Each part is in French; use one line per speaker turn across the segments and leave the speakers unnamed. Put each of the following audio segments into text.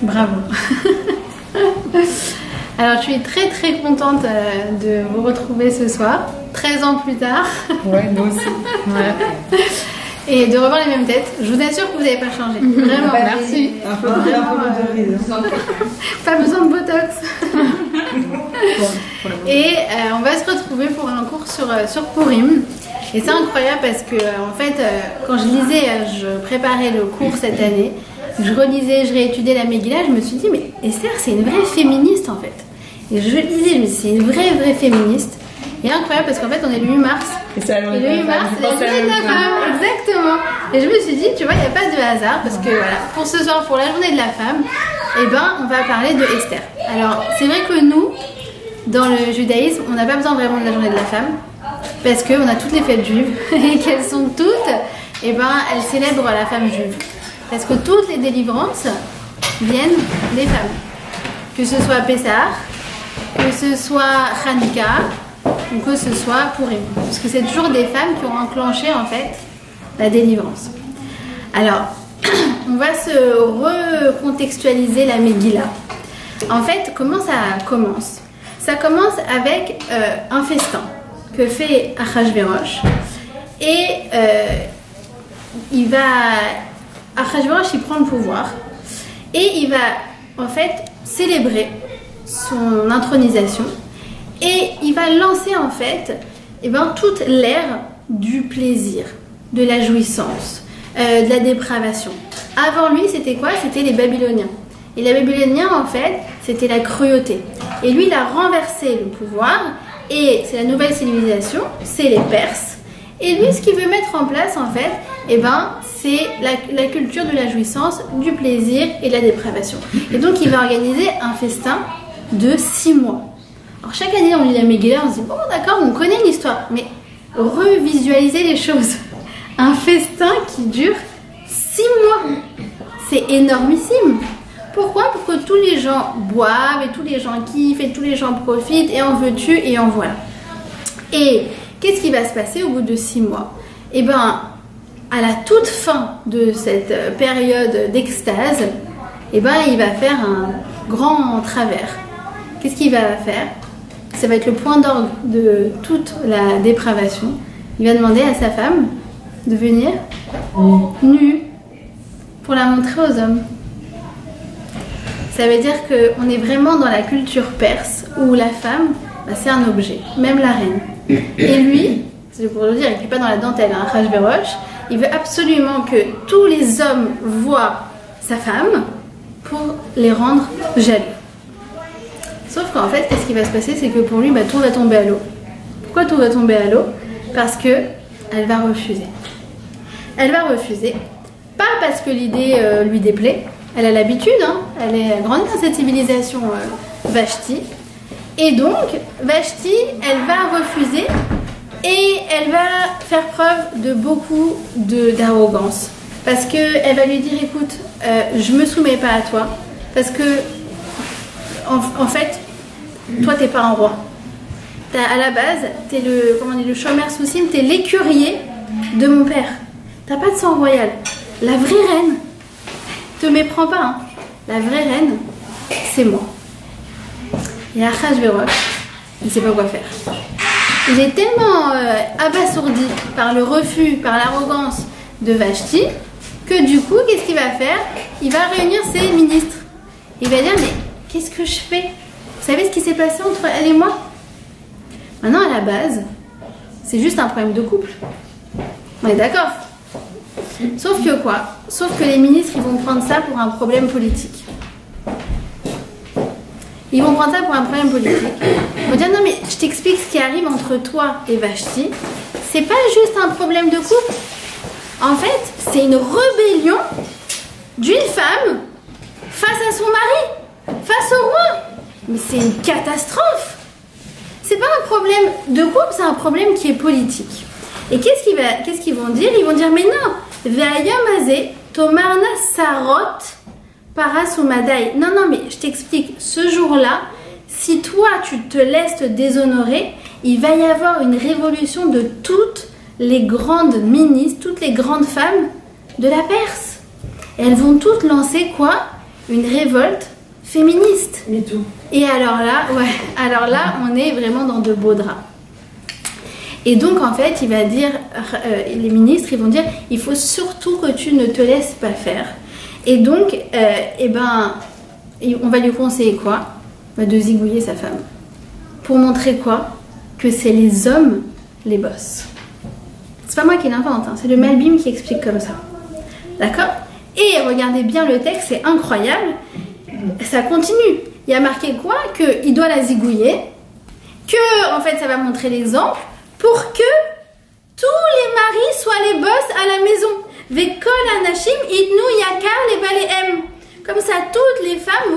Bravo. Alors, je suis très très contente de vous retrouver ce soir, 13 ans plus tard.
Ouais, nous aussi. Ouais.
Et de revoir les mêmes têtes. Je vous assure que vous n'avez pas changé. Vraiment, merci.
Un peu de
Pas besoin de botox. Et on va se retrouver pour un cours sur Purim. Et c'est incroyable parce que, en fait, quand je lisais, je préparais le cours cette année, je relisais, je réétudiais la Megillah, je me suis dit, mais Esther, c'est une vraie féministe en fait. Et je lisais, mais c'est une vraie féministe. Et incroyable parce qu'en fait, on est le 8 mars.
Et le
8 mars, c'est la journée de la femme. Exactement. Et je me suis dit, tu vois, il n'y a pas de hasard parce que voilà, pour ce soir, pour la journée de la femme, eh ben, on va parler de Esther. Alors, c'est vrai que nous, dans le judaïsme, on n'a pas besoin vraiment de la journée de la femme parce qu'on a toutes les fêtes juives et qu'elles sont toutes, eh ben, elles célèbrent la femme juive. Parce que toutes les délivrances viennent des femmes. Que ce soit Pessah, que ce soit Hanouka, ou que ce soit Purim. Parce que c'est toujours des femmes qui ont enclenché en fait la délivrance. Alors, on va se recontextualiser la Megillah. En fait, comment ça commence? Ça commence avec un festin que fait Achashverosh. Et Achashverosh, il prend le pouvoir. Et il va en fait célébrer son intronisation. Et il va lancer en fait toute l'ère du plaisir, de la jouissance, de la dépravation. Avant lui, c'était quoi? C'était les Babyloniens. Et les Babyloniens, en fait, c'était la cruauté. Et lui, il a renversé le pouvoir. Et c'est la nouvelle civilisation, c'est les Perses. Et lui, ce qu'il veut mettre en place, en fait, c'est la culture de la jouissance, du plaisir et de la dépravation. Et donc, il va organiser un festin de 6 mois. Alors chaque année on lit la Megillah, on se dit bon d'accord, on connaît l'histoire, mais revisualiser les choses. Un festin qui dure 6 mois, c'est énormissime. Pourquoi? Pour que tous les gens boivent et tous les gens kiffent et tous les gens profitent et en veux-tu et en voilà. Et qu'est-ce qui va se passer au bout de 6 mois? Eh bien, à la toute fin de cette période d'extase, il va faire un grand travers. Qu'est-ce qu'il va faire? Ça va être le point d'orgue de toute la dépravation. Il va demander à sa femme de venir nue pour la montrer aux hommes. Ça veut dire qu'on est vraiment dans la culture perse où la femme, c'est un objet, même la reine. Et lui, c'est pour le dire, il n'est pas dans la dentelle, hein, Achashverosh, il veut absolument que tous les hommes voient sa femme pour les rendre jaloux. Sauf qu'en fait, qu'est-ce qui va se passer? C'est que pour lui, tout va tomber à l'eau. Pourquoi tout va tomber à l'eau? Parce que elle va refuser. Elle va refuser, pas parce que l'idée lui déplaît. Elle a l'habitude, hein. Elle est grandie dans cette civilisation Vashti. Et donc, Vashti, elle va refuser et elle va faire preuve de beaucoup d'arrogance. Parce qu'elle va lui dire, écoute, je me soumets pas à toi. Parce que, en fait, toi, t'es pas un roi. À la base, t'es le Shomer Soussim, t'es l'écurier de mon père. T'as pas de sang royal. La vraie reine, te méprends pas, hein. La vraie reine, c'est moi. Et Achashverosh, il ne sait pas quoi faire. Il est tellement abasourdi par le refus, par l'arrogance de Vashti, que du coup, qu'est-ce qu'il va faire? Il va réunir ses ministres. Il va dire, mais qu'est-ce que je fais? Vous savez ce qui s'est passé entre elle et moi? Maintenant, à la base, c'est juste un problème de couple. On est d'accord? Sauf que quoi? Sauf que les ministres, ils vont prendre ça pour un problème politique. Ils vont prendre ça pour un problème politique. Ils vont dire, non mais je t'explique ce qui arrive entre toi et Vashti. C'est pas juste un problème de couple. En fait, c'est une rébellion d'une femme face à son mari, face au roi. Mais c'est une catastrophe. C'est pas un problème de couple, c'est un problème qui est politique. Et qu'est-ce qu'ils vont dire? Ils vont dire, mais non, Ve'ayamazé, Tomarna Sarot, Parasumadai. Non, mais je t'explique, ce jour-là, si toi tu te laisses te déshonorer, il va y avoir une révolution de toutes les grandes ministres, toutes les grandes femmes de la Perse. Et elles vont toutes lancer quoi? une révolte féministe.
Mais tout.
Et alors là, on est vraiment dans de beaux draps. Et donc en fait, il va dire, les ministres, ils vont dire, il faut surtout que tu ne te laisses pas faire. Et donc, on va lui conseiller quoi? De zigouiller sa femme. Pour montrer quoi? Que c'est les hommes les boss. C'est pas moi qui l'invente, hein, c'est le Malbim qui explique comme ça. D'accord? Et regardez bien le texte, c'est incroyable. Ça continue. Il y a marqué quoi? Qu'il doit la zigouiller, que en fait ça va montrer l'exemple pour que tous les maris soient les boss à la maison. Vekol anashim itnu yakar les balehem. Comme ça, toutes les femmes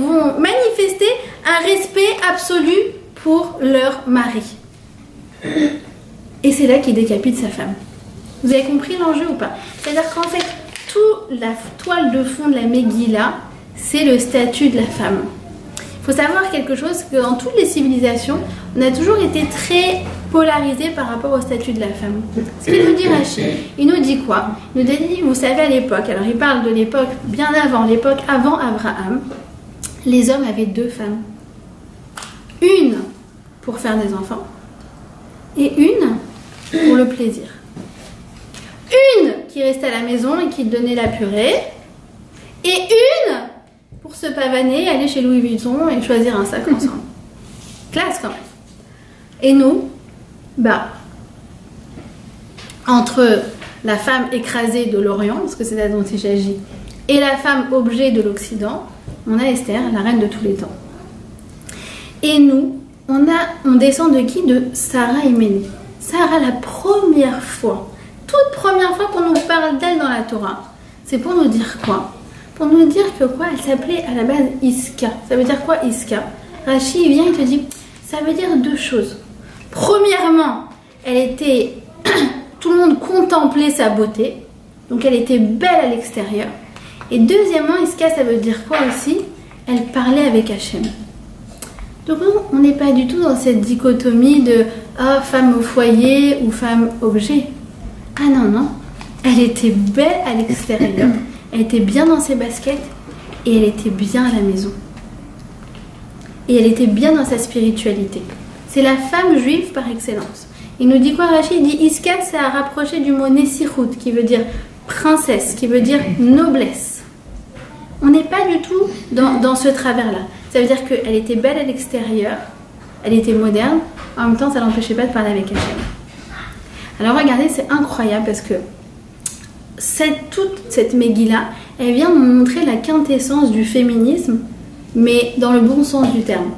vont manifester un respect absolu pour leur mari. Et c'est là qu'il décapite sa femme. Vous avez compris l'enjeu ou pas? C'est-à-dire qu'en fait, toute la toile de fond de la Megillah, c'est le statut de la femme. Il faut savoir quelque chose, que dans toutes les civilisations, on a toujours été très polarisé par rapport au statut de la femme. Ce qu'il nous dit Rashi, il nous dit quoi? Il nous dit, vous savez, à l'époque, alors il parle de l'époque bien avant, l'époque avant Abraham, les hommes avaient deux femmes. Une pour faire des enfants et une pour le plaisir. Une qui restait à la maison et qui donnait la purée, et une pour se pavaner, aller chez Louis Vuitton et choisir un sac ensemble. Classe quand même. Et nous, entre la femme écrasée de l'Orient, parce que c'est là dont il s'agit, et la femme objet de l'Occident, on a Esther, la reine de tous les temps. Et nous, on descend de qui? De Sarah Iménée. Sarah, la première fois, toute première fois qu'on nous parle d'elle dans la Torah, c'est pour nous dire quoi? Pour nous dire que quoi? Elle s'appelait à la base Iska. Ça veut dire quoi Iska? Rashi vient et te dit, ça veut dire deux choses. Premièrement, elle était, tout le monde contemplait sa beauté, donc elle était belle à l'extérieur. Et deuxièmement, Iska, ça veut dire quoi aussi? Elle parlait avec Hachem. Donc nous, on n'est pas du tout dans cette dichotomie de femme au foyer ou femme objet. Ah non, non, elle était belle à l'extérieur, elle était bien dans ses baskets et elle était bien à la maison. Et elle était bien dans sa spiritualité. C'est la femme juive par excellence. Il nous dit quoi, Rachid? Il dit Iska, c'est à rapprocher du mot Nessirut, qui veut dire princesse, qui veut dire noblesse. On n'est pas du tout dans ce travers-là. Ça veut dire qu'elle était belle à l'extérieur, elle était moderne, en même temps ça l'empêchait pas de parler avec Hachem. Alors regardez, c'est incroyable parce que toute cette Megillah, elle vient nous montrer la quintessence du féminisme, mais dans le bon sens du terme.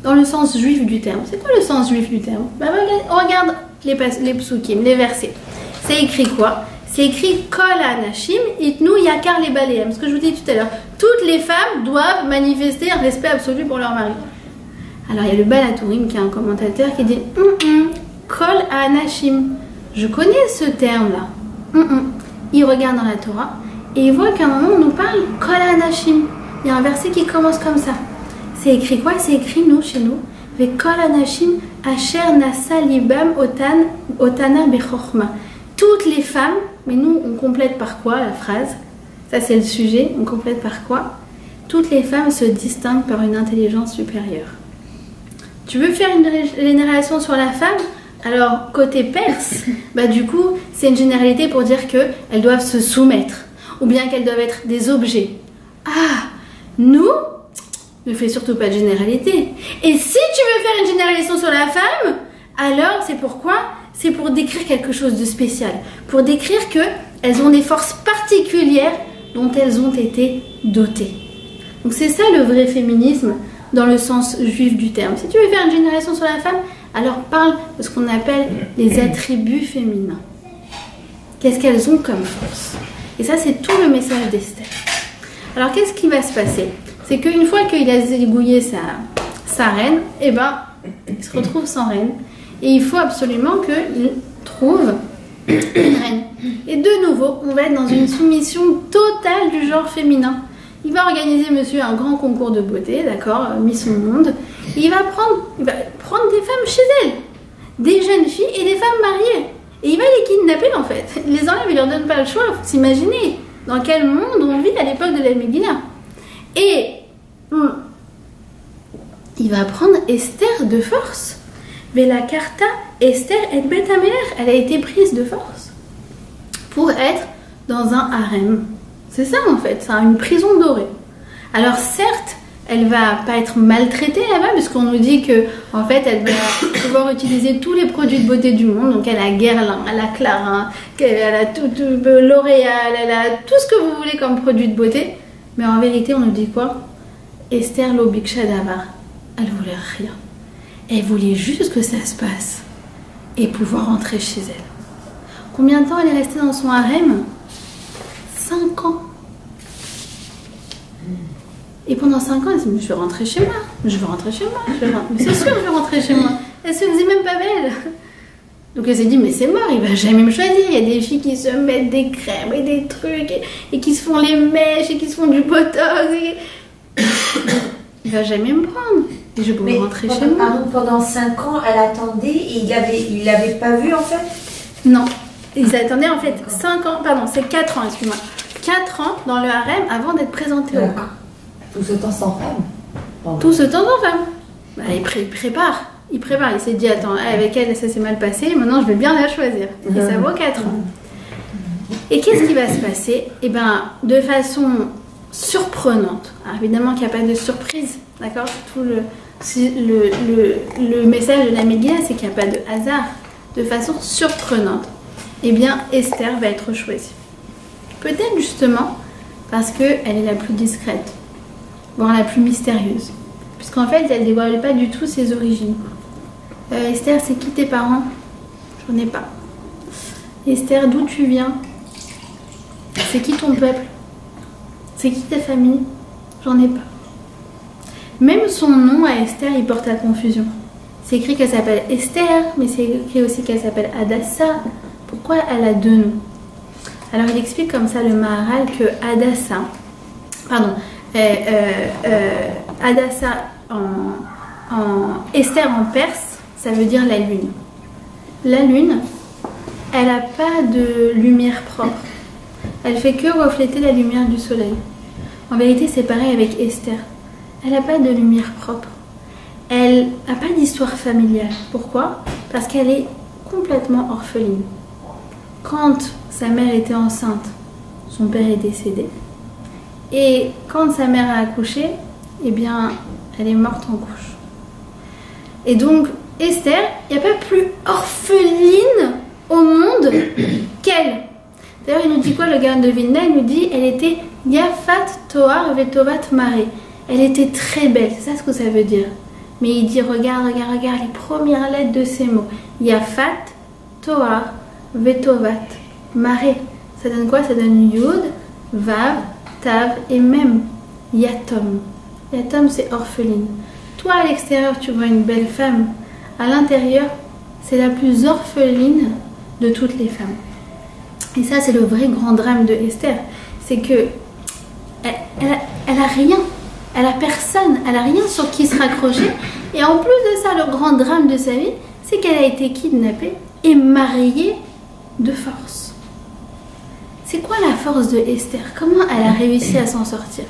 Dans le sens juif du terme. C'est quoi le sens juif du terme? On regarde les psukim, les versets. C'est écrit quoi? C'est écrit Kol Anashim itnu yakar les balehem. Ce que je vous dis tout à l'heure. Toutes les femmes doivent manifester un respect absolu pour leur mari. Alors il y a le Balatourim qui est un commentateur qui dit Kol Anashim. Je connais ce terme-là. Il regarde dans la Torah et il voit qu'à un moment on nous parle Kol Anashim. Il y a un verset qui commence comme ça. C'est écrit quoi? C'est écrit chez nous. Ve Kol Anashim asher nasa libam otana bechorma. Toutes les femmes, mais nous on complète par quoi la phrase? Ça c'est le sujet, on complète par quoi? Toutes les femmes se distinguent par une intelligence supérieure. Tu veux faire une généralisation sur la femme? Alors côté perse, du coup c'est une généralité pour dire qu'elles doivent se soumettre, ou bien qu'elles doivent être des objets. Ah, nous, ne fais surtout pas de généralité. Et si tu veux faire une généralisation sur la femme, alors c'est pourquoi? C'est pour décrire quelque chose de spécial, pour décrire qu'elles ont des forces particulières dont elles ont été dotées. Donc c'est ça le vrai féminisme dans le sens juif du terme. Si tu veux faire une généralisation sur la femme, alors parle de ce qu'on appelle les attributs féminins. Qu'est-ce qu'elles ont comme force? Et ça c'est tout le message d'Esther. Alors qu'est-ce qui va se passer? C'est qu'une fois qu'il a zigouillé sa reine, il se retrouve sans reine. Et il faut absolument qu'il trouve une reine. Et de nouveau, on va être dans une soumission totale du genre féminin. Il va organiser monsieur un grand concours de beauté, d'accord, Miss au monde. Et il va prendre des femmes chez elle, des jeunes filles et des femmes mariées. Et il va les kidnapper en fait. Il les enlève, il leur donne pas le choix. Il faut s'imaginer dans quel monde on vit à l'époque de la Megillah. Et il va prendre Esther de force. Vela Karta, Esther et Bet Améler, elle a été prise de force pour être dans un harem. C'est ça en fait, c'est une prison dorée. Alors certes, elle va pas être maltraitée là-bas, puisqu'on nous dit que en fait, elle va pouvoir utiliser tous les produits de beauté du monde. Donc elle a Guerlain, elle a Clarins, elle a tout L'Oréal, elle a tout ce que vous voulez comme produit de beauté. Mais en vérité, on nous dit quoi? Esther Lobiksha Davar, elle voulait rien. Elle voulait juste que ça se passe et pouvoir rentrer chez elle. Combien de temps elle est restée dans son harem? 5 ans. Et pendant 5 ans, elle se dit, je vais rentrer chez moi, je vais rentrer chez moi, mais c'est sûr, je vais rentrer chez moi. Elle se faisait même pas belle. Donc elle s'est dit, mais c'est mort, il va jamais me choisir. Il y a des filles qui se mettent des crèmes et des trucs et qui se font les mèches et qui se font du botox. Il va jamais me prendre. Et je peux rentrer chez moi.
Pardon, pendant 5 ans, elle attendait et il l'avait pas vu en fait?
Non, ils attendaient en fait 5 ans, pardon, c'est 4 ans, excuse-moi. 4 ans dans le harem avant d'être présenté au roi.
Tout ce temps sans femme.
Tout ce temps sans femme. Bah, il prépare. Il s'est dit, attends, avec elle, ça s'est mal passé, maintenant je vais bien la choisir. Et ça vaut 4 ans. Et qu'est-ce qui va se passer? Eh bien, de façon surprenante. Alors, évidemment qu'il n'y a pas de surprise, d'accord? Tout le message de la Megillah, c'est qu'il n'y a pas de hasard. De façon surprenante, eh bien, Esther va être choisie. Peut-être justement parce qu'elle est la plus discrète, voire la plus mystérieuse. Puisqu'en fait, elle ne dévoile pas du tout ses origines. Esther, c'est qui tes parents? J'en ai pas. Esther, d'où tu viens? C'est qui ton peuple? C'est qui ta famille? J'en ai pas. Même son nom à Esther, il porte à confusion. C'est écrit qu'elle s'appelle Esther, mais c'est écrit aussi qu'elle s'appelle Hadassah. Pourquoi elle a 2 noms? Alors il explique comme ça le Maharal que Hadassah, Hadassah Esther en perse, ça veut dire la lune. La lune, elle n'a pas de lumière propre. Elle fait que refléter la lumière du soleil. En vérité, c'est pareil avec Esther. Elle n'a pas de lumière propre. Elle n'a pas d'histoire familiale. Pourquoi? Parce qu'elle est complètement orpheline. Quand sa mère était enceinte, son père est décédé. Et quand sa mère a accouché, eh bien, elle est morte en couche. Et donc, Esther, il n'y a pas plus orpheline au monde qu'elle. D'ailleurs, il nous dit quoi, le Gaon de Vilna? Il nous dit, elle était Yafat Toar Vetovat Mare. Elle était très belle, c'est ça ce que ça veut dire. Mais il dit, regarde les premières lettres de ces mots. Yafat Toar Vetovat Mare. Ça donne quoi? Ça donne Yud, Vav, Tav et même Yatom. Yatom, c'est orpheline. Toi, à l'extérieur, tu vois une belle femme. À l'intérieur, c'est la plus orpheline de toutes les femmes. Et ça, c'est le vrai grand drame de Esther. C'est que elle a rien. Elle a personne. Elle a rien sur qui se raccrocher. Et en plus de ça, le grand drame de sa vie, c'est qu'elle a été kidnappée et mariée de force. C'est quoi la force de Esther? Comment elle a réussi à s'en sortir?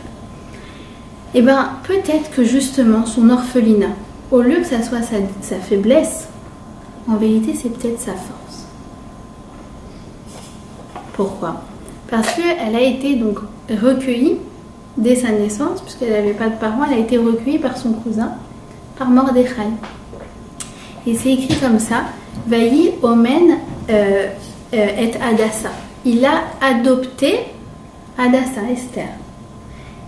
Eh bien, peut-être que justement, son orphelinat, au lieu que ça soit sa faiblesse, en vérité, c'est peut-être sa force. Pourquoi? Parce qu'elle a été donc recueillie dès sa naissance, puisqu'elle n'avait pas de parents, elle a été recueillie par son cousin, par Mordechai. Et c'est écrit comme ça, Vayi Omen et Hadassah. Il a adopté Hadassah, Esther.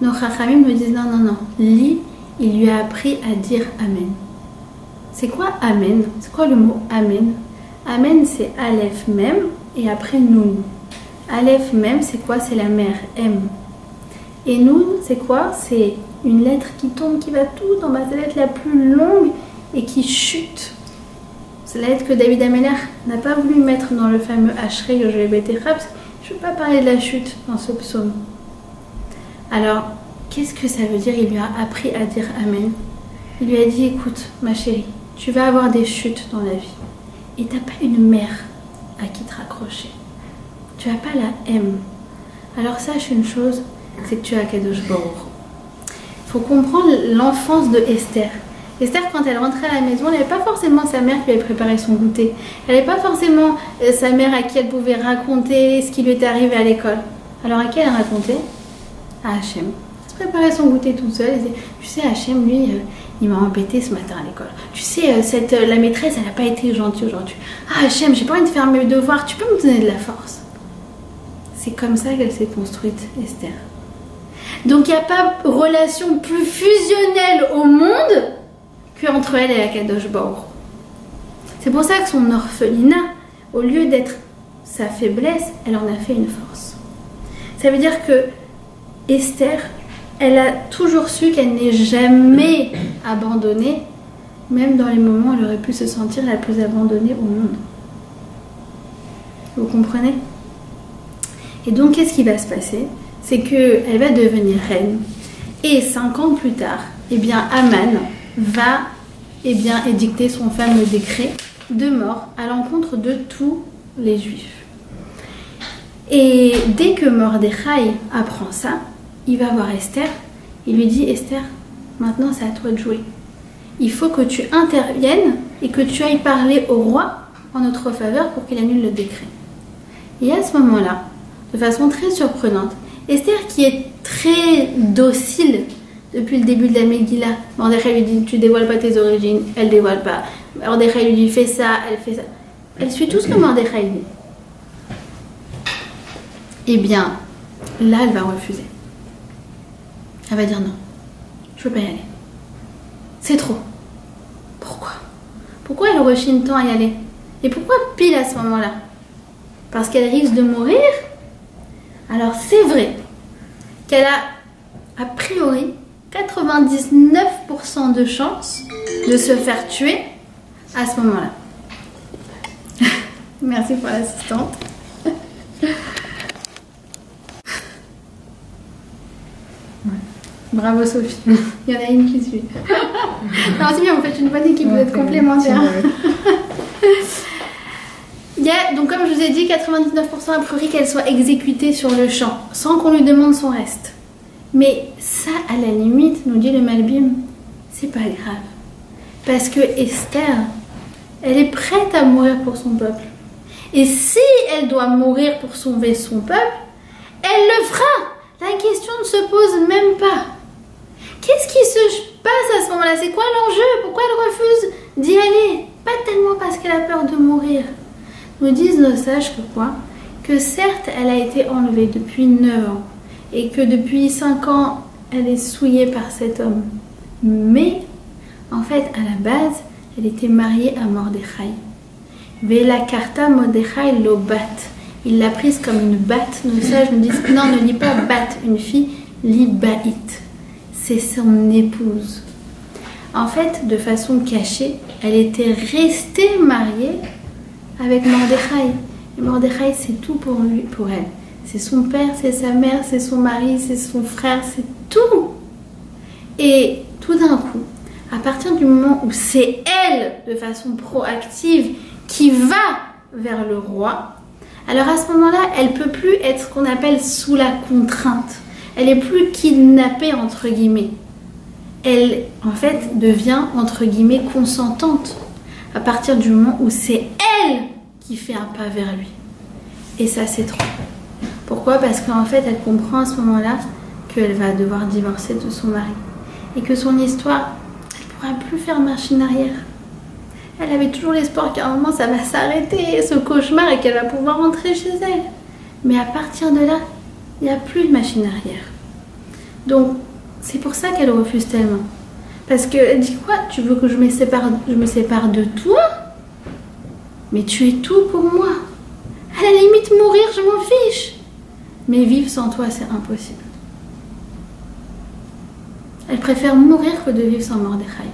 Nos Chachamim me disent non. Li, il lui a appris à dire Amen. C'est quoi Amen? C'est quoi le mot Amen? Amen, c'est Aleph Mem et après Noun. Aleph Mem, c'est quoi? C'est la mère M. Et Noun, c'est quoi? C'est une lettre qui tombe, qui va tout en bas. C'est la lettre la plus longue et qui chute. C'est la lettre que David Ameller n'a pas voulu mettre dans le fameux Ashrei Yoshua Betecha, parce que je ne veux pas parler de la chute dans ce psaume. Alors, qu'est-ce que ça veut dire? Il lui a appris à dire Amen. Il lui a dit, écoute, ma chérie, tu vas avoir des chutes dans la vie. Et tu n'as pas une mère à qui te raccrocher. Tu n'as pas la M. Alors sache une chose, c'est que tu as Kadosh Baruch. faut comprendre l'enfance de Esther. Esther, quand elle rentrait à la maison, elle n'avait pas forcément sa mère qui lui avait préparé son goûter. Elle n'avait pas forcément sa mère à qui elle pouvait raconter ce qui lui était arrivé à l'école. Alors à qui elle racontait? À Hachem. Elle se préparait son goûter toute seule. Elle disait, tu sais, Hachem, lui, il m'a embêté ce matin à l'école. Tu sais, la maîtresse, elle n'a pas été gentille aujourd'hui. Ah Hachem, j'ai pas envie de faire mes devoirs, tu peux me donner de la force? C'est comme ça qu'elle s'est construite, Esther. Donc il n'y a pas de relation plus fusionnelle au monde qu'entre elle et la Kadosh Baruch. C'est pour ça que son orphelinat, au lieu d'être sa faiblesse, elle en a fait une force. Ça veut dire que Esther, elle a toujours su qu'elle n'est jamais abandonnée, même dans les moments où elle aurait pu se sentir la plus abandonnée au monde. Vous comprenez? Et donc, qu'est-ce qui va se passer? C'est qu'elle va devenir reine. Et 5 ans plus tard, eh bien, Aman va édicter son fameux décret de mort à l'encontre de tous les Juifs. Et dès que Mordechai apprend ça, il va voir Esther. Il lui dit, Esther, maintenant c'est à toi de jouer. Il faut que tu interviennes et que tu ailles parler au roi en notre faveur pour qu'il annule le décret. Et à ce moment-là, de façon très surprenante, Esther, qui est très docile depuis le début de la Megillah, Mordechai lui dit, tu dévoiles pas tes origines, elle dévoile pas. Mordechai lui dit, fais ça, elle fait ça. Elle suit tout ce que Mordechai dit. Eh bien, là, elle va refuser. Elle va dire non, je veux pas y aller. C'est trop. Pourquoi? Pourquoi elle rechigne tant à y aller? Et pourquoi pile à ce moment-là? Parce qu'elle risque de mourir? Alors c'est vrai qu'elle a priori 99% de chances de se faire tuer à ce moment-là. Merci pour l'assistante. Bravo Sophie. Il y en a une qui suit. Non, c'est bien, vous faites une bonne équipe, vous êtes complémentaires. Donc comme je vous ai dit, 99% a priori qu'elle soit exécutée sur le champ, sans qu'on lui demande son reste. Mais ça, à la limite, nous dit le Malbim, c'est pas grave. Parce que Esther, elle est prête à mourir pour son peuple. Et si elle doit mourir pour sauver son peuple, elle le fera. La question ne se pose même pas. Qu'est-ce qui se passe à ce moment-là? C'est quoi l'enjeu? Pourquoi elle refuse d'y aller? Pas tellement parce qu'elle a peur de mourir. Nous disent nos sages que quoi? Que certes, elle a été enlevée depuis 9 ans et que depuis 5 ans, elle est souillée par cet homme. Mais, en fait, à la base, elle était mariée à Mordechai. Vela karta Mordechai lo bat. Il l'a prise comme une batte. Nos sages nous disent non, ne lis pas batte, une fille, lis baït. C'est son épouse. En fait, de façon cachée, elle était restée mariée avec Mordechai. Et Mordechai, c'est tout pour lui, pour elle. C'est son père, c'est sa mère, c'est son mari, c'est son frère, c'est tout. Et tout d'un coup, à partir du moment où c'est elle, de façon proactive, qui va vers le roi, alors à ce moment-là, elle ne peut plus être ce qu'on appelle sous la contrainte. Elle n'est plus kidnappée, entre guillemets. Elle, en fait, devient, entre guillemets, consentante. À partir du moment où c'est elle qui fait un pas vers lui. Et ça, c'est trop. Pourquoi? Parce qu'en fait, elle comprend à ce moment-là qu'elle va devoir divorcer de son mari. Et que son histoire, elle ne pourra plus faire machine arrière. Elle avait toujours l'espoir qu'à un moment, ça va s'arrêter, ce cauchemar, et qu'elle va pouvoir rentrer chez elle. Mais à partir de là, il n'y a plus de machine arrière. Donc, c'est pour ça qu'elle refuse tellement. Parce qu'elle dit quoi? Tu veux que je me sépare de toi? Mais tu es tout pour moi. À la limite, mourir, je m'en fiche. Mais vivre sans toi, c'est impossible. Elle préfère mourir que de vivre sans Mordechai.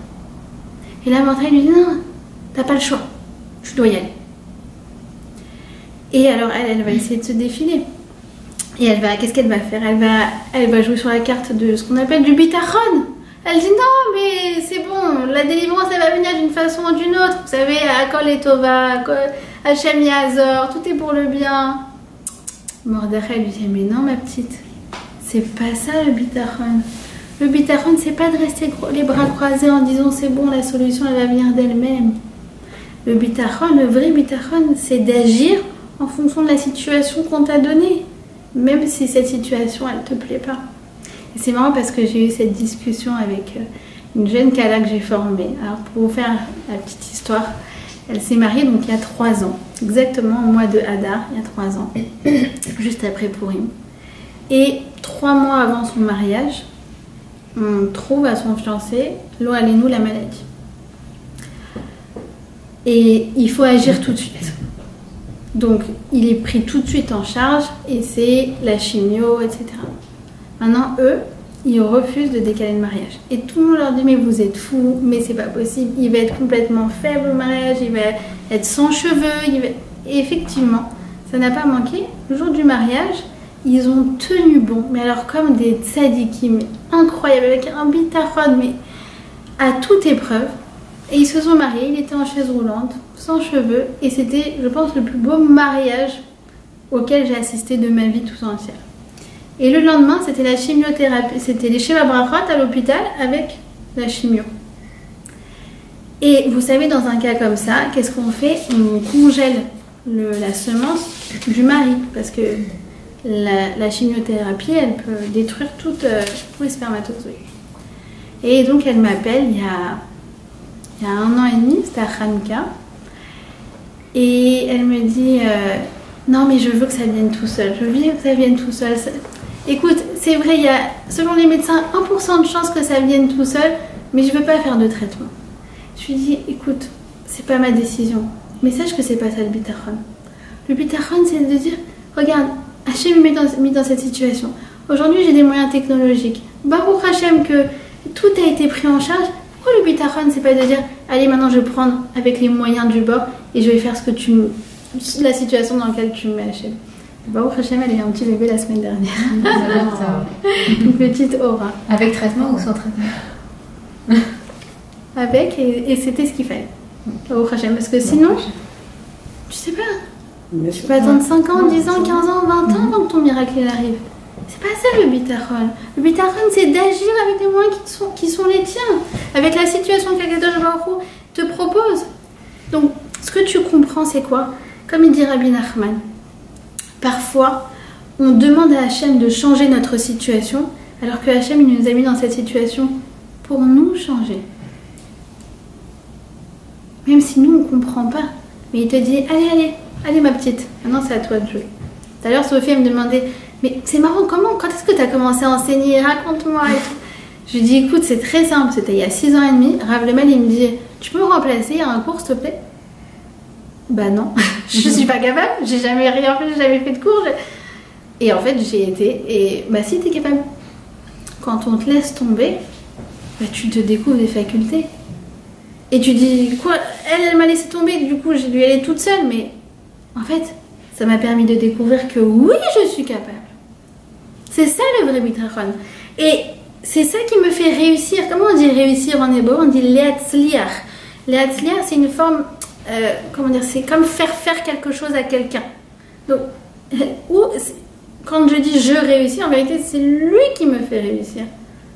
Et là, Mordechai lui dit non, t'as pas le choix. Tu dois y aller. Et alors, elle va essayer de se défiler. Et qu'est-ce qu'elle va faire? Elle va jouer sur la carte de ce qu'on appelle du bitachon. Elle dit non, mais c'est bon, la délivrance, elle va venir d'une façon ou d'une autre. Vous savez, Akol et Tova, Hachem Yazor, tout est pour le bien. Mordechai lui dit, mais non, ma petite, c'est pas ça le bitachon. Le bitachon, c'est pas de rester les bras croisés en disant c'est bon, la solution elle va venir d'elle-même. Le bitachon, le vrai bitachon, c'est d'agir en fonction de la situation qu'on t'a donnée, même si cette situation elle te plaît pas. Et c'est marrant parce que j'ai eu cette discussion avec une jeune Kala que j'ai formée. Alors pour vous faire la petite histoire, elle s'est mariée donc il y a 3 ans, exactement au mois de Hadar, il y a 3 ans, juste après Purim. Et 3 mois avant son mariage, on trouve à son fiancé, lo alenu, la maladie. Et il faut agir tout de suite. Donc il est pris tout de suite en charge et c'est la chimio, etc. Maintenant, eux, ils refusent de décaler le mariage. Et tout le monde leur dit, mais vous êtes fous, mais c'est pas possible, il va être complètement faible au mariage, il va être sans cheveux. Et effectivement, ça n'a pas manqué. Le jour du mariage, ils ont tenu bon, mais alors comme des tzadikim, incroyables, avec un bitachon, mais à toute épreuve. Et ils se sont mariés, il était en chaise roulante, sans cheveux, et c'était, je pense, le plus beau mariage auquel j'ai assisté de ma vie tout entière. Et le lendemain, c'était la chimiothérapie, c'était les Sheva Brachot à l'hôpital avec la chimio. Et vous savez, dans un cas comme ça, qu'est-ce qu'on fait? On congèle la semence du mari, parce que la chimiothérapie, elle peut détruire tous les spermatozoïdes. Et donc, elle m'appelle il y a 1 an et demi, c'était à Hanouka, et elle me dit non, mais je veux que ça vienne tout seul, je veux que ça vienne tout seul. Écoute, c'est vrai, il y a, selon les médecins, 1% de chance que ça vienne tout seul, mais je veux pas faire de traitement. Je lui dis, écoute, c'est pas ma décision, mais sache que c'est pas ça le bitachon. Le bitachon, c'est de dire, regarde, Hachem m'a mis dans cette situation. Aujourd'hui, j'ai des moyens technologiques. Baruch Hachem que tout a été pris en charge. Pourquoi le bitachon, c'est pas de dire, allez, maintenant je vais prendre avec les moyens du bord et je vais faire la situation dans laquelle tu me mets, Hachem. Baruch Hachem, elle a eu un petit bébé la semaine dernière. Une petite aura.
Avec traitement ou sans traitement?
Avec, et c'était ce qu'il fallait. Baruch Hachem, parce que sinon, tu sais pas. Tu peux attendre 5 ans, 10 ans, 15 ans, 20 ans avant que ton miracle il arrive. C'est pas ça le bitachon. Le bitachon, c'est d'agir avec les moyens qui sont les tiens, avec la situation que Kadosh Baruch Hu te propose. Donc, ce que tu comprends, c'est quoi? Comme il dit Rabbi Nachman, parfois, on demande à Hachem de changer notre situation, alors que Hachem il nous a mis dans cette situation pour nous changer. Même si nous, on ne comprend pas. Mais il te dit, allez ma petite, maintenant c'est à toi de jouer. Tout à l'heure, Sophie elle me demandait, mais c'est marrant, quand est-ce que tu as commencé à enseigner? Raconte-moi et tout. Je lui dis, écoute, c'est très simple, c'était il y a 6 ans et demi. Rav Lemel, il me dit, tu peux me remplacer à un cours, s'il te plaît? Bah non, je suis pas capable, j'ai jamais rien fait, j'ai jamais fait de cours. Et en fait, j'ai été, et bah si, t'es capable. Quand on te laisse tomber, bah tu te découvres des facultés. Et tu dis, quoi, elle m'a laissé tomber, du coup, j'ai dû aller toute seule, mais en fait, ça m'a permis de découvrir que oui, je suis capable. C'est ça le vrai bitachon. Et c'est ça qui me fait réussir. Comment on dit réussir en hébreu? On dit leatzliach. Leatzliach, c'est une forme, comment dire, c'est comme faire quelque chose à quelqu'un. Donc, quand je dis je réussis, en vérité, c'est lui qui me fait réussir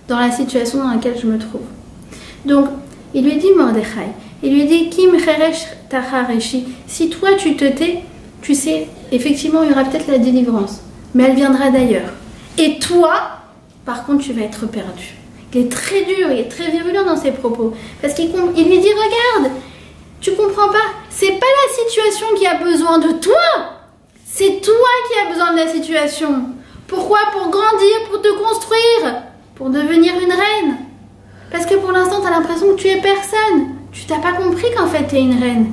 dans la situation dans laquelle je me trouve. Donc, il lui dit Mordechai, il lui dit Kim cheresh tachareshi. Si toi tu te tais, tu sais, effectivement, il y aura peut-être la délivrance, mais elle viendra d'ailleurs. Et toi, par contre, tu vas être perdu. Il est très dur, il est très virulent dans ses propos. Parce qu'il lui dit, regarde, tu comprends pas, c'est pas la situation qui a besoin de toi, c'est toi qui as besoin de la situation. Pourquoi? Pour grandir, pour te construire, pour devenir une reine. Parce que pour l'instant, tu as l'impression que tu es personne. Tu t'as pas compris qu'en fait, tu es une reine.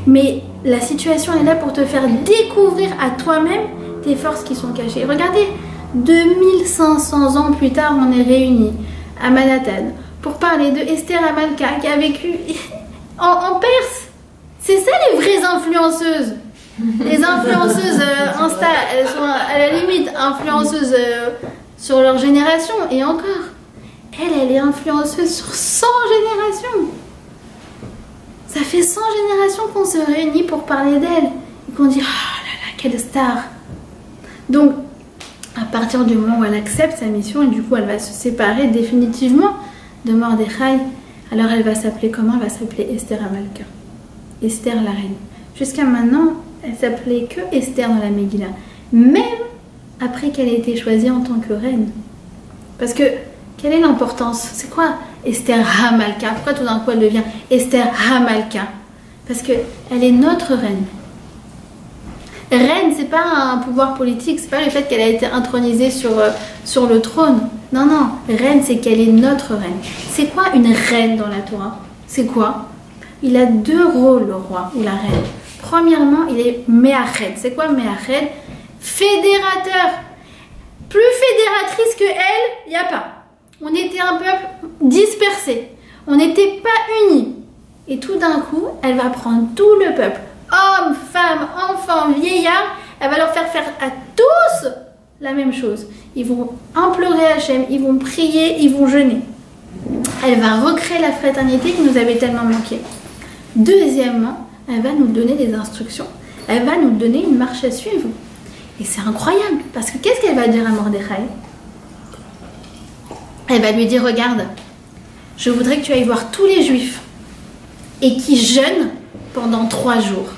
Mais la situation est là pour te faire découvrir à toi-même tes forces qui sont cachées. Regardez, 2500 ans plus tard, on est réunis à Manhattan pour parler de Esther Amalka qui a vécu en Perse. C'est ça les vraies influenceuses. Les influenceuses Insta, elles sont à la limite influenceuses sur leur génération et encore. Elle est influenceuse sur 100 générations. Ça fait 100 générations qu'on se réunit pour parler d'elle. Et qu'on dit, oh là là, quelle star. Donc, à partir du moment où elle accepte sa mission, et du coup elle va se séparer définitivement de Mordechai, alors elle va s'appeler comment? Elle va s'appeler Esther Hamalka. Esther la reine. Jusqu'à maintenant, elle s'appelait que Esther dans la Megillah. Même après qu'elle ait été choisie en tant que reine. Parce que, quelle est l'importance? C'est quoi Esther Hamalka? Pourquoi tout d'un coup elle devient Esther Hamalka? Parce qu'elle est notre reine. Reine, c'est pas un pouvoir politique, c'est pas le fait qu'elle a été intronisée sur le trône. Non, non, reine, c'est qu'elle est notre reine. C'est quoi une reine dans la Torah? C'est quoi? Il a deux rôles, le roi ou la reine. Premièrement, il est Me'ached. C'est quoi Me'ached? Fédérateur. Plus fédératrice que elle, il n'y a pas. On était un peuple dispersé. On n'était pas unis. Et tout d'un coup, elle va prendre tout le peuple. Hommes, femmes, enfants, vieillards. Elle va leur faire à tous la même chose. Ils vont implorer Hachem, ils vont prier, ils vont jeûner. Elle va recréer la fraternité qui nous avait tellement manqué. Deuxièmement, elle va nous donner des instructions. Elle va nous donner une marche à suivre. Et c'est incroyable, parce que qu'est-ce qu'elle va dire à Mordechai? Elle va lui dire, regarde, je voudrais que tu ailles voir tous les juifs et qui jeûnent pendant 3 jours.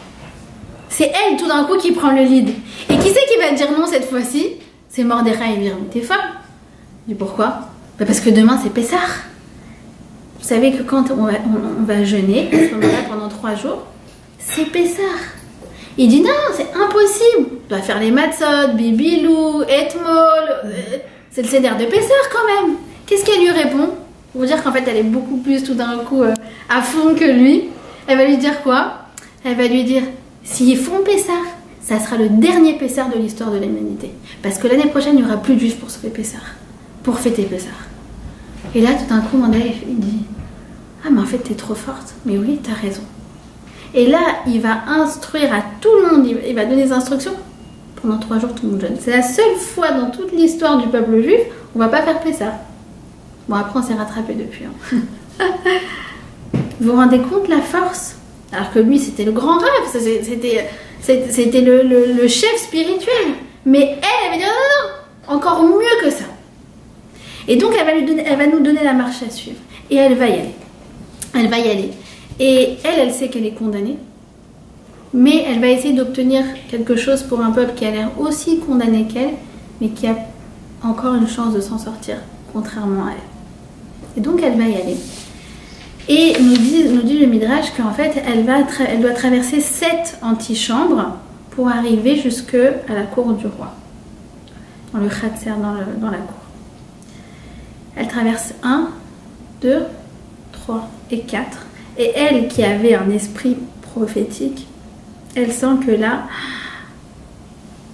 C'est elle tout d'un coup qui prend le lead. Et qui c'est qui va dire non cette fois-ci? C'est Mordechai. Il lui dit, mais t'es folle. Il dit, pourquoi? Parce que demain c'est Pessah. Vous savez que quand on va jeûner, à ce moment-là, pendant 3 jours, c'est Pessah. Il dit non, c'est impossible. On doit faire les matzot, bibilou, etmol. C'est le seder de Pessah quand même. Qu'est-ce qu'elle lui répond? Pour vous dire qu'en fait, elle est beaucoup plus tout d'un coup à fond que lui. Elle va lui dire quoi? Elle va lui dire, s'ils font Pessah, ça sera le dernier Pessah de l'histoire de l'humanité. Parce que l'année prochaine, il n'y aura plus de juifs pour sauver Pessah, pour fêter Pessah. Et là, tout d'un coup, Mandela, il dit, ah mais en fait, t'es trop forte. Mais oui, t'as raison. Et là, il va instruire à tout le monde, il va donner des instructions. Pendant 3 jours, tout le monde jeûne. C'est la seule fois dans toute l'histoire du peuple juif où on ne va pas faire Pessah. Bon, après, on s'est rattrapé depuis. Hein. Vous vous rendez compte la force? Alors que lui, c'était le grand rêve, c'était le chef spirituel. Mais elle va dire non, non, encore mieux que ça. Et donc, elle va nous donner la marche à suivre. Et elle va y aller. Elle va y aller. Et elle sait qu'elle est condamnée. Mais elle va essayer d'obtenir quelque chose pour un peuple qui a l'air aussi condamné qu'elle, mais qui a encore une chance de s'en sortir, contrairement à elle. Et donc, elle va y aller. Et nous dit le Midrash qu'en fait, elle doit traverser 7 antichambres pour arriver jusque à la cour du roi. Dans le Khatser, dans la cour. Elle traverse 1, 2, 3 et 4. Et elle, qui avait un esprit prophétique, elle sent que là,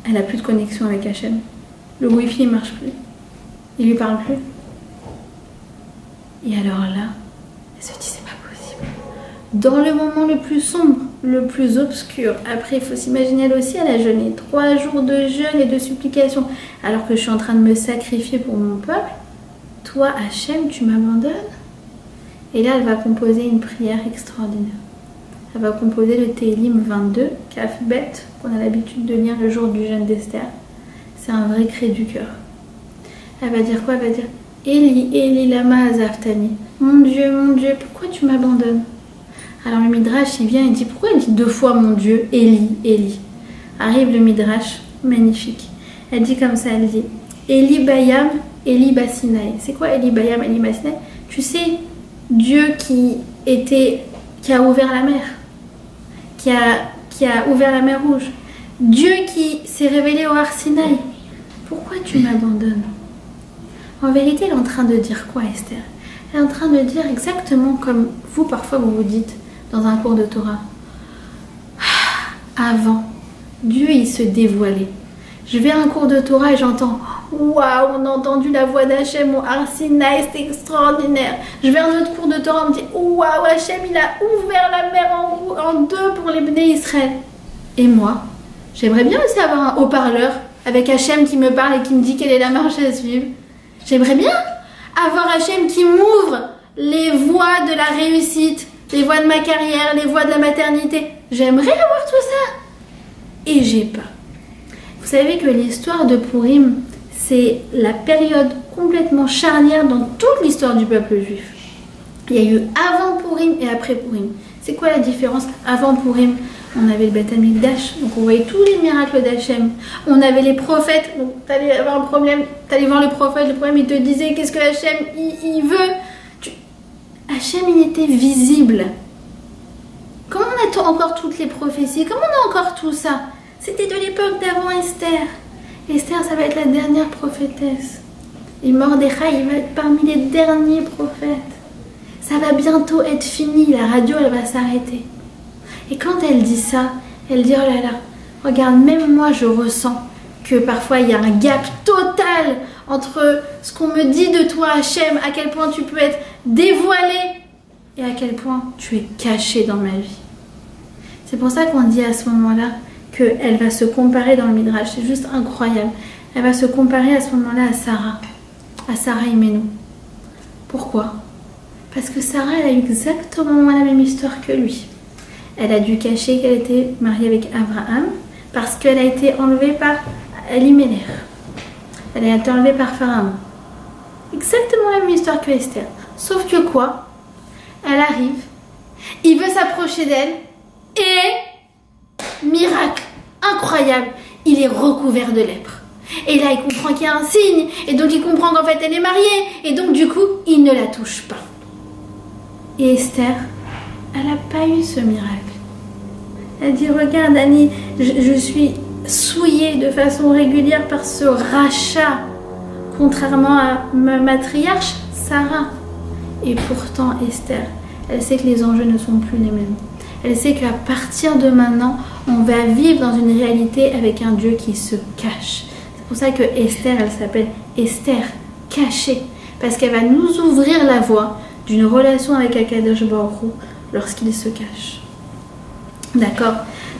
elle n'a plus de connexion avec Hachem. Le Wi-Fi ne marche plus. Il lui parle plus. Et alors là, elle se dit, c'est pas possible. Dans le moment le plus sombre, le plus obscur, après il faut s'imaginer, elle aussi, elle a jeûné 3 jours de jeûne et de supplication, alors que je suis en train de me sacrifier pour mon peuple. Toi, Hachem, tu m'abandonnes? Et là, elle va composer une prière extraordinaire. Elle va composer le Tehillim 22, Kaf Bet, qu'on a l'habitude de lire le jour du jeûne d'Esther. C'est un vrai cri du cœur. Elle va dire quoi? Elle va dire Eli, Eli, lama azavtani. Mon Dieu, pourquoi tu m'abandonnes? Alors le Midrash, il vient et dit, pourquoi elle dit 2 fois mon Dieu, Eli, Eli? Arrive le Midrash, magnifique. Elle dit comme ça, elle dit Eli Bayam, Eli Basinaï. C'est quoi Eli Bayam, Eli Basinaï? Tu sais, Dieu qui a ouvert la mer, qui a ouvert la mer Rouge, Dieu qui s'est révélé au Har Sinaï. Pourquoi tu m'abandonnes? En vérité, elle est en train de dire quoi, Esther? Elle est en train de dire exactement comme vous, parfois, vous vous dites dans un cours de Torah. Avant, Dieu, il se dévoilait. Je vais à un cours de Torah et j'entends waouh, on a entendu la voix d'Hachem au Har Sinaï, c'était extraordinaire. Je vais à un autre cours de Torah, on me dit waouh, Hachem, il a ouvert la mer en 2 pour les Bnei Israël. Et moi, j'aimerais bien aussi avoir un haut-parleur avec Hachem qui me parle et qui me dit quelle est la marche à suivre. J'aimerais bien avoir Hachem qui m'ouvre les voies de la réussite, les voies de ma carrière, les voies de la maternité. J'aimerais avoir tout ça. Et j'ai pas. Vous savez que l'histoire de Purim, c'est la période complètement charnière dans toute l'histoire du peuple juif. Il y a eu avant Pourim et après Pourim. C'est quoi la différence? Avant Pourim, on avait le Beth Amikdash, donc on voyait tous les miracles d'Hachem. On avait les prophètes, donc tu allais avoir un problème, tu allais voir le prophète il te disait qu'est-ce que Hachem il veut. Hachem il était visible. Comment on a encore toutes les prophéties? Comment on a encore tout ça? C'était de l'époque d'avant Esther. Esther, ça va être la dernière prophétesse. Et Mordechai, il va être parmi les derniers prophètes. Ça va bientôt être fini, la radio, elle va s'arrêter. Et quand elle dit ça, elle dit, oh là là, regarde, même moi, je ressens que parfois, il y a un gap total entre ce qu'on me dit de toi, Hachem, à quel point tu peux être dévoilé et à quel point tu es caché dans ma vie. C'est pour ça qu'on dit à ce moment-là qu'elle va se comparer dans le Midrash. C'est juste incroyable. Elle va se comparer à ce moment-là à Sarah Imenou. Pourquoi? Parce que Sarah, elle a eu exactement la même histoire que lui. Elle a dû cacher qu'elle était mariée avec Abraham parce qu'elle a été enlevée par Elimelech. Elle a été enlevée par Pharaon. Exactement la même histoire que Esther. Sauf que quoi? Elle arrive, il veut s'approcher d'elle et miracle incroyable, il est recouvert de lèpre. Et là, il comprend qu'il y a un signe et donc il comprend qu'en fait elle est mariée et donc du coup, il ne la touche pas. Et Esther, elle n'a pas eu ce miracle. Elle dit, regarde Annie, je suis souillée de façon régulière par ce rachat, contrairement à ma matriarche Sarah. Et pourtant Esther, elle sait que les enjeux ne sont plus les mêmes. Elle sait qu'à partir de maintenant, on va vivre dans une réalité avec un Dieu qui se cache. C'est pour ça que Esther, elle s'appelle Esther cachée. Parce qu'elle va nous ouvrir la voie d'une relation avec Akadosh Baruch Hu lorsqu'il se cache. D'accord?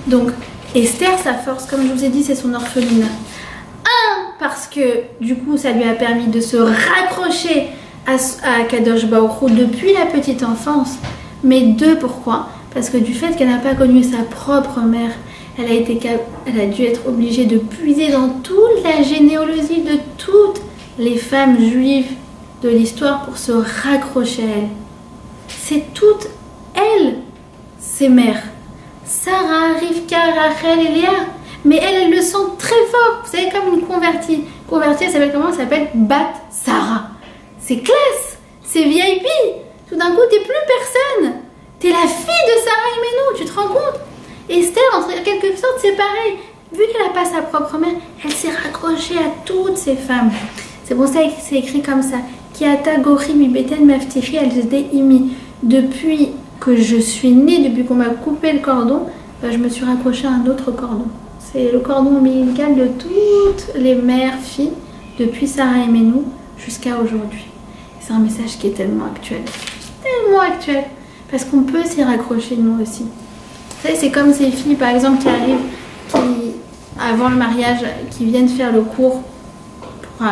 Donc, Esther, sa force, comme je vous ai dit, c'est son orphelinat. Parce que, du coup, ça lui a permis de se raccrocher à Akadosh Baruch Hu depuis la petite enfance. Mais deux, pourquoi? Parce que du fait qu'elle n'a pas connu sa propre mère, elle a dû être obligée de puiser dans toute la généalogie de toutes les femmes juives de l'histoire pour se raccrocher à elle. C'est toutes elles, ses mères. Sarah, Rivka, Rachel et Léa. Mais elle le sent très fort. Vous savez, comme une convertie. Convertie, elle s'appelle comment? Elle s'appelle Bat Sarah. C'est classe, c'est VIP. Tout d'un coup, t'es plus personne. T'es la fille de Sarah Imenou, tu te rends compte? Esther, en quelque sorte, c'est pareil. Vu qu'elle n'a pas sa propre mère, elle s'est raccrochée à toutes ces femmes. C'est pour ça que c'est écrit comme ça. Kiata Gori mi beten maftichi al-zde imi. Depuis que je suis née, depuis qu'on m'a coupé le cordon, je me suis raccrochée à un autre cordon. C'est le cordon ombilical de toutes les mères, filles, depuis Sarah Imenou jusqu'à aujourd'hui. C'est un message qui est tellement actuel. Tellement actuel. Parce qu'on peut s'y raccrocher nous aussi. Vous savez, c'est comme ces filles, par exemple, qui arrivent, avant le mariage, qui viennent faire le cours pour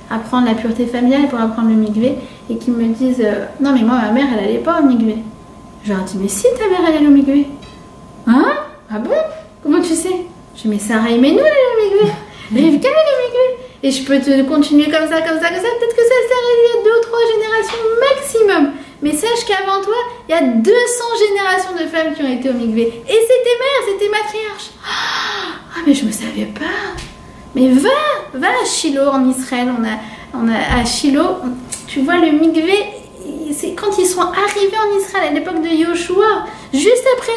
apprendre la pureté familiale, pour apprendre le mikvé, et qui me disent non mais moi, ma mère, elle n'allait pas au mikvé. Je leur dis, mais si ta mère, elle allait au mikvé. Hein? Ah bon? Comment tu sais? Je dis, mais Sarah Imenou, elle allait au mikvé. Rivka, elle allait au mikvé. Et je peux te continuer comme ça, comme ça, comme ça. Peut-être que ça s'est arrivé il y a 2 ou 3 générations maximum. Mais sache qu'avant toi, il y a 200 générations de femmes qui ont été au mikvé. Et c'est tes mères, c'est tes matriarches. Ah, mais je ne me savais pas. Mais va à Shiloh en Israël. On a à Shiloh, tu vois le mikvé, c'est quand ils sont arrivés en Israël à l'époque de Yoshua, juste après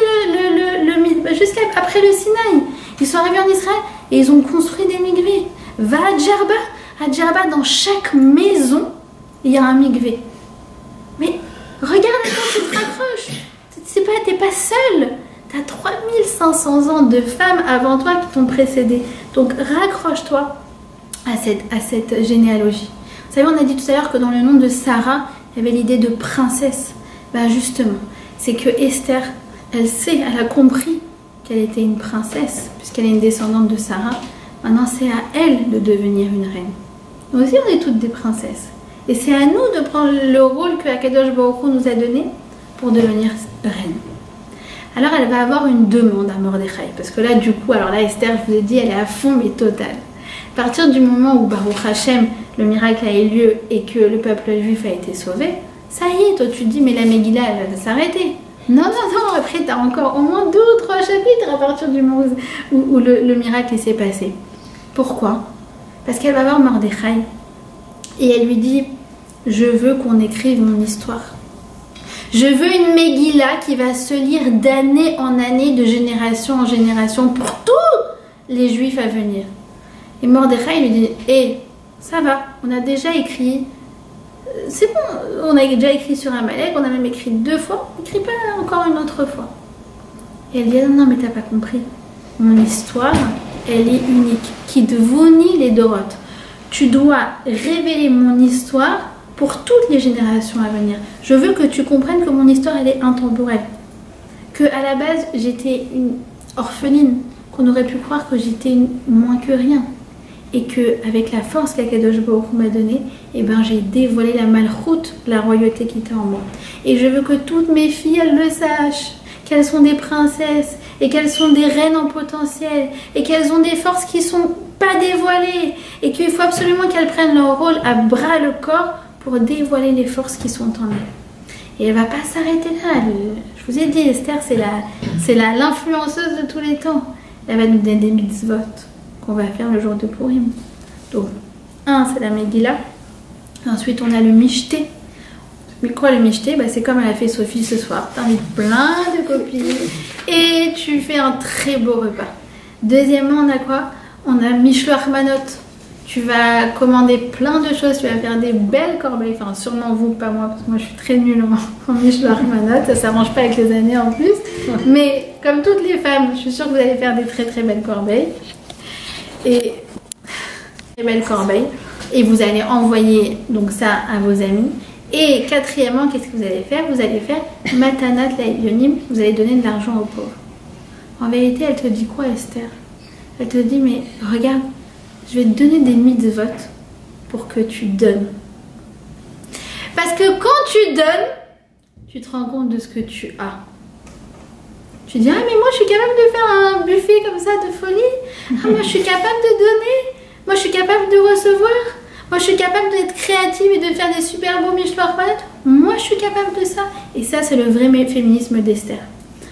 après le Sinaï. Ils sont arrivés en Israël et ils ont construit des mikvés. Va à Djerba. À Djerba, dans chaque maison, il y a un mikvé. Mais regarde quand tu te raccroches. T'es pas seule. T'as 3500 ans de femmes avant toi qui t'ont précédé. Donc raccroche-toi à cette généalogie. Vous savez, on a dit tout à l'heure que dans le nom de Sarah, il y avait l'idée de princesse. Ben justement, c'est que Esther, elle a compris qu'elle était une princesse, puisqu'elle est une descendante de Sarah. Maintenant, c'est à elle de devenir une reine. Nous aussi, on est toutes des princesses. Et c'est à nous de prendre le rôle que Akadosh Baruch Hu nous a donné pour devenir reine. Alors, elle va avoir une demande à Mordechai. Parce que là, du coup, alors là, Esther, je vous ai dit, elle est à fond, mais totale. À partir du moment où Baruch Hashem, le miracle a eu lieu et que le peuple juif a été sauvé, ça y est, toi tu te dis mais la Megillah elle va s'arrêter. Non, après tu as encore au moins 2 ou 3 chapitres à partir du moment où le miracle s'est passé. Pourquoi? Parce qu'elle va voir Mordechai et elle lui dit je veux qu'on écrive mon histoire. Je veux une Megillah qui va se lire d'année en année, de génération en génération pour tous les juifs à venir. Et Mordechai lui dit ça va, on a déjà écrit, c'est bon, on a déjà écrit sur Amalek, on a même écrit 2 fois, écris pas encore une autre fois. Et elle dit non mais t'as pas compris, mon histoire elle est unique, qui devonit les Doroth. Tu dois révéler mon histoire pour toutes les générations à venir. Je veux que tu comprennes que mon histoire elle est intemporelle, que à la base j'étais une orpheline, qu'on aurait pu croire que j'étais moins que rien. Et que avec la force qu'Akadosh Baruch Hu m'a donnée, j'ai dévoilé la malchoute, la royauté qui était en moi. Et je veux que toutes mes filles, elles le sachent, qu'elles sont des princesses, et qu'elles sont des reines en potentiel, et qu'elles ont des forces qui ne sont pas dévoilées, et qu'il faut absolument qu'elles prennent leur rôle à bras le corps pour dévoiler les forces qui sont en elles. Et elle ne va pas s'arrêter là. Je vous ai dit, Esther, c'est l'influenceuse de tous les temps. Elle va nous donner des mitzvot qu'on va faire le jour de Purim. Donc, c'est la Megillah. Ensuite, on a le Michté. Mais quoi le Michté? C'est comme elle a fait Sophie ce soir. Tu invites plein de copines et tu fais un très beau repas. Deuxièmement, on a quoi? On a Mishloach Manot. Tu vas commander plein de choses, tu vas faire des belles corbeilles. Enfin, sûrement vous, pas moi, parce que moi je suis très nulle en Mishloach Manot. Ça ne s'arrange pas avec les années en plus. Mais comme toutes les femmes, je suis sûre que vous allez faire des très très belles corbeilles. Et très belles corbeilles. Et vous allez envoyer donc ça à vos amis. Et quatrièmement, qu'est-ce que vous allez faire? Vous allez faire Matanat Laïonim, vous allez donner de l'argent aux pauvres. En vérité, elle te dit quoi, Esther? Elle te dit, mais regarde, je vais te donner des mitzvot pour que tu donnes. Parce que quand tu donnes, tu te rends compte de ce que tu as. Tu dis, mais moi je suis capable de faire un buffet comme ça de folie. Moi je suis capable de donner. Moi je suis capable de recevoir. Moi je suis capable d'être créative et de faire des super beaux Mishloach Manot. Moi je suis capable de ça. Et ça c'est le vrai féminisme d'Esther.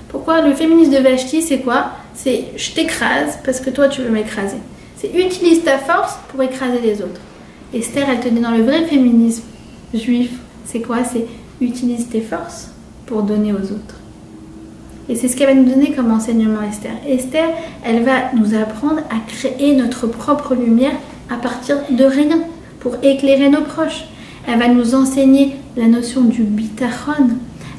Pourquoi? Le féminisme de Vashti c'est quoi? C'est je t'écrase parce que toi tu veux m'écraser. C'est utilise ta force pour écraser les autres. Esther elle te dit dans le vrai féminisme juif, c'est quoi? C'est utilise tes forces pour donner aux autres. Et c'est ce qu'elle va nous donner comme enseignement Esther. Esther, elle va nous apprendre à créer notre propre lumière à partir de rien, pour éclairer nos proches. Elle va nous enseigner la notion du bitachon.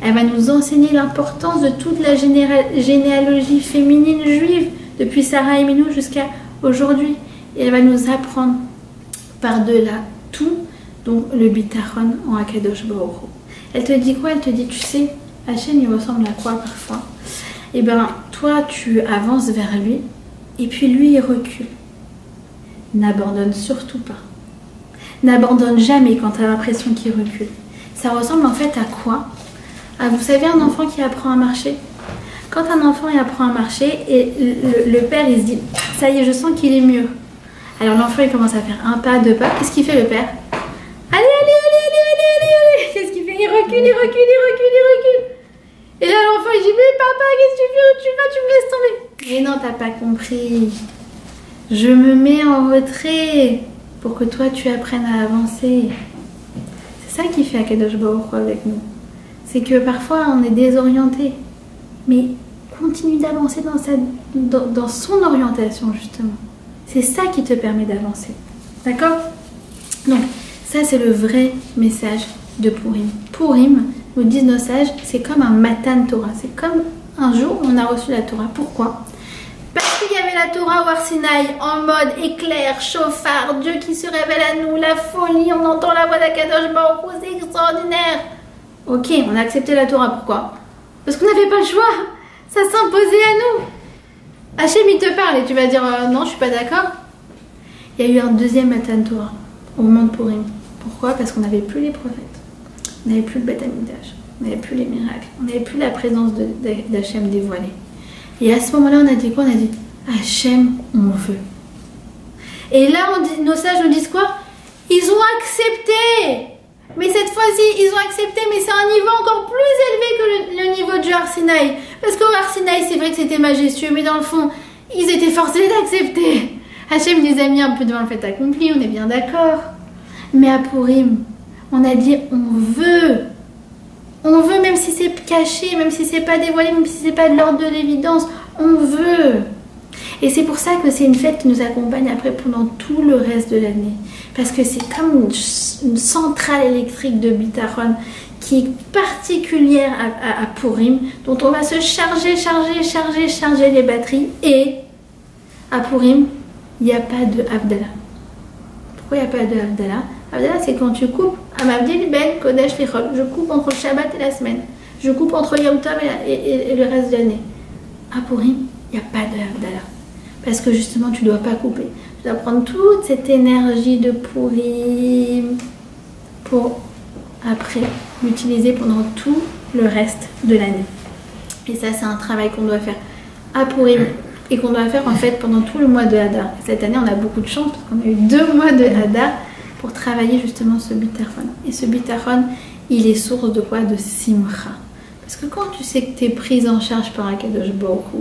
Elle va nous enseigner l'importance de toute la généalogie féminine juive, depuis Sarah et Minou jusqu'à aujourd'hui. Et elle va nous apprendre par-delà tout, donc le bitachon en Akadosh Baruch Hu. Elle te dit quoi? Elle te dit, tu sais, Hachem il ressemble à quoi parfois? Toi tu avances vers lui et puis lui il recule. N'abandonne surtout pas. N'abandonne jamais quand tu as l'impression qu'il recule. Ça ressemble en fait à quoi? Vous savez un enfant qui apprend à marcher? Quand un enfant il apprend à marcher et le père il se dit ça y est je sens qu'il est mieux. Alors l'enfant il commence à faire 1 pas, 2 pas. Qu'est-ce qu'il fait le père? Allez. Qu'est-ce qu'il fait? Il recule. Et là l'enfant il dit mais papa qu'est-ce que tu fais? Où tu vas? Tu me laisses tomber. Mais non t'as pas compris. Je me mets en retrait pour que toi tu apprennes à avancer. C'est ça qui fait Akadosh Baruch Hu avec nous. C'est que parfois on est désorienté. Mais continue d'avancer dans son orientation justement. C'est ça qui te permet d'avancer. D'accord? Donc ça c'est le vrai message de Purim. Purim, nous disent nos sages, c'est comme un Matan Torah. C'est comme un jour où on a reçu la Torah. Pourquoi? Parce qu'il y avait la Torah au Har Sinaï en mode éclair, chauffard, Dieu qui se révèle à nous, la folie, on entend la voix d'Akadosh Baruch Hu, c'est extraordinaire. Ok, on a accepté la Torah, pourquoi? Parce qu'on n'avait pas le choix, ça s'imposait à nous. Hachem il te parle et tu vas dire non, je suis pas d'accord. Il y a eu un deuxième Matan Torah au moment de Purim. Pourquoi? Parce qu'on n'avait plus les prophètes, on n'avait plus le Beth Amikdash, on n'avait plus les miracles, on n'avait plus la présence d'Hachem dévoilée. Et à ce moment-là, on a dit quoi? On a dit Hachem, on veut. Et là, nos sages nous disent quoi? Ils ont accepté. Mais cette fois-ci, ils ont accepté, mais c'est un niveau encore plus élevé que le niveau du Har Sinaï. Parce qu'au Har Sinaï, c'est vrai que c'était majestueux, mais dans le fond, ils étaient forcés d'accepter. Hachem les a mis un peu devant le fait accompli, on est bien d'accord. Mais à Purim, on a dit on veut. On veut, même si c'est caché, même si c'est pas dévoilé, même si c'est pas de l'ordre de l'évidence, on veut. Et c'est pour ça que c'est une fête qui nous accompagne après pendant tout le reste de l'année. Parce que c'est comme une centrale électrique de Bitachon qui est particulière à Purim, dont on va se charger les batteries. Et à Purim, il n'y a pas de Havdalah. Pourquoi il n'y a pas de Havdalah? Havdalah, c'est quand tu coupes Amavdil ben Kodesh Lichol. Je coupe entre le Shabbat et la semaine. Je coupe entre Yom Tov et le reste de l'année. À Purim, il n'y a pas de Havdalah. Parce que justement, tu ne dois pas couper. Tu dois prendre toute cette énergie de Purim pour après l'utiliser pendant tout le reste de l'année. Et ça, c'est un travail qu'on doit faire à Purim et qu'on doit faire en fait pendant tout le mois de Hadar. Cette année, on a beaucoup de chance parce qu'on a eu 2 mois de Hadar pour travailler justement ce bitachon. Et ce bitachon, il est source de quoi? De simcha. Parce que quand tu sais que tu es prise en charge par Akadosh Baruch Hu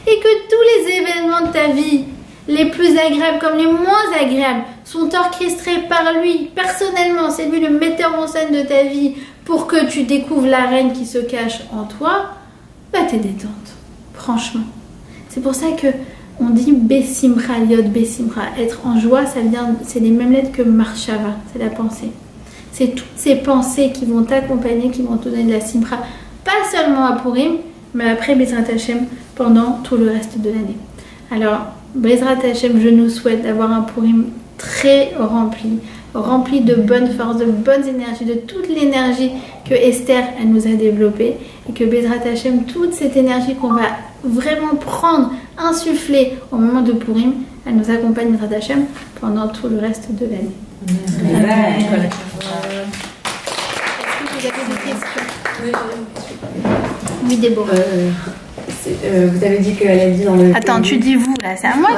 et que tous les événements de ta vie, les plus agréables comme les moins agréables, sont orchestrés par lui, personnellement, c'est lui le metteur en scène de ta vie pour que tu découvres la reine qui se cache en toi, bah t'es détente, franchement. C'est pour ça que on dit Bessimcha, Yod Bessimcha, être en joie, ça vient, c'est les mêmes lettres que Marshava, c'est la pensée. C'est toutes ces pensées qui vont t'accompagner, qui vont te donner de la simcha, pas seulement à Purim, mais après Bezrat Hashem pendant tout le reste de l'année. Alors, Bezrat Hashem, je nous souhaite d'avoir un Purim très rempli de bonnes forces, de bonnes énergies, de toute l'énergie que Esther elle nous a développée, et que Bezrat Hashem, toute cette énergie qu'on va vraiment prendre, insuffler au moment de Purim, elle nous accompagne Bezrat Hashem pendant tout le reste de l'année.
Amen.
Est-ce que vous avez des questions?
Oui,
Oui, Déborah.
vous avez dit qu'elle a dit dans le...
Attends, tu dis vous là, c'est à moi.